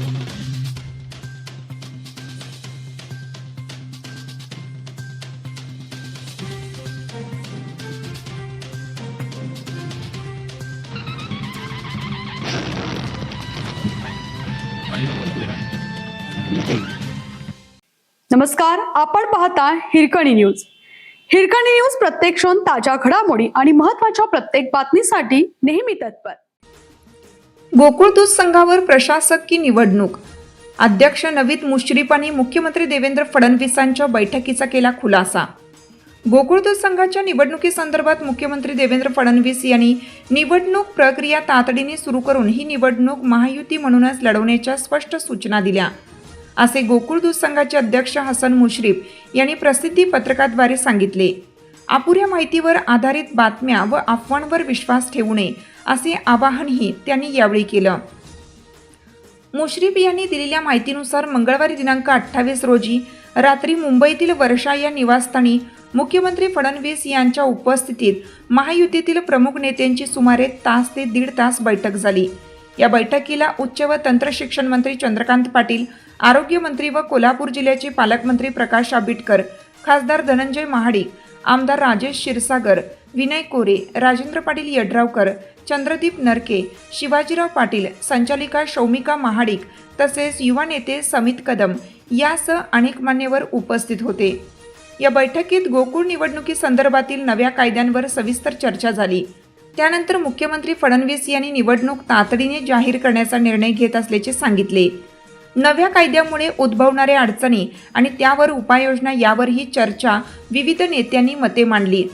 नमस्कार, आपण पाहता हिरकणी न्यूज. हिरकणी न्यूज प्रत्येक क्षण ताज्या घडामोडी आणि महत्त्वाच्या प्रत्येक बातमीसाठी नेहमी तत्पर. गोकुळ दूध संघावर प्रशासक की निवडणूक. अध्यक्ष नवीद मुश्रीफ आणि मुख्यमंत्री देवेंद्र फडणवीसांच्या बैठकीचा केला खुलासा. गोकुळ दूध संघाच्या निवडणुकीसंदर्भात मुख्यमंत्री देवेंद्र फडणवीस यांनी निवडणूक प्रक्रिया तातडीने सुरू करून ही निवडणूक महायुती म्हणूनच लढवण्याच्या स्पष्ट सूचना दिल्या, असे गोकुळ दूध संघाचे अध्यक्ष हसन मुश्रीफ यांनी प्रसिद्धी पत्रकाद्वारे सांगितले. अपुऱ्या माहितीवर आधारित बातम्या व अफवांवर विश्वास ठेवू नये असे आवाहनही त्यांनी यावेळी केलं. मुश्रीफ यांनी दिलेल्या माहितीनुसार मंगळवारी दिनांक 28 रोजी रात्री मुंबईतील वर्षा या निवासस्थानी मुख्यमंत्री फडणवीस यांच्या उपस्थितीत महायुतीतील प्रमुख नेत्यांची सुमारे तास ते दीड तास बैठक झाली. या बैठकीला उच्च व तंत्र शिक्षण मंत्री चंद्रकांत पाटील, आरोग्यमंत्री व कोल्हापूर जिल्ह्याचे पालकमंत्री प्रकाश आंबेडकर, खासदार धनंजय महाडिक, आमदार राजेश क्षीरसागर, विनय कोरे, राजेंद्र पाटील यड्रावकर, चंद्रदीप नरके, शिवाजीराव पाटील, संचालिका शौमिका महाडिक तसेच युवा नेते समित कदम यासह अनेक मान्यवर उपस्थित होते. या बैठकीत गोकुळ निवडणुकीसंदर्भातील नव्या कायद्यांवर सविस्तर चर्चा झाली. त्यानंतर मुख्यमंत्री फडणवीस यांनी निवडणूक तातडीने जाहीर करण्याचा निर्णय घेत असल्याचे सांगितले. नव्या कायद्यामुळे उद्भवणाऱ्या अडचणी आणि त्यावर उपाययोजना यावरही चर्चा विविध नेत्यांनी मते मांडली.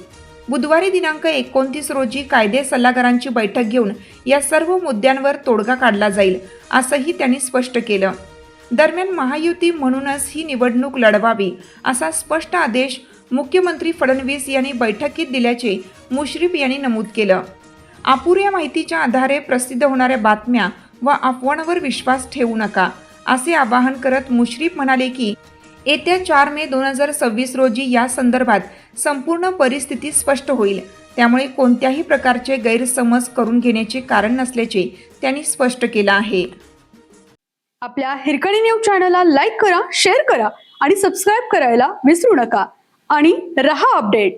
बुधवारी दिनांक 29 रोजी कायदे सल्लागारांची बैठक घेऊन या सर्व मुद्द्यांवर तोडगा काढला जाईल, असंही त्यांनी स्पष्ट केलं. दरम्यान महायुती म्हणूनच ही निवडणूक लढवावी असा स्पष्ट आदेश मुख्यमंत्री फडणवीस यांनी बैठकीत दिल्याचे मुश्रीफ यांनी नमूद केलं. अपुऱ्या माहितीच्या आधारे प्रसिद्ध होणाऱ्या बातम्या व अफवांवर विश्वास ठेवू नका, असे आवाहन करत मुश्रीफ म्हणाले की येत्या 4 मे 2026 रोजी या संदर्भात संपूर्ण परिस्थिती स्पष्ट होईल. त्यामुळे कोणत्याही प्रकारचे गैरसमज करून घेण्याचे कारण नसल्याचे त्यांनी स्पष्ट केलं आहे. आपल्या हिरकणी न्यूज चॅनलला लाईक करा, शेअर करा आणि सबस्क्राईब करायला विसरू नका आणि रहा अपडेट.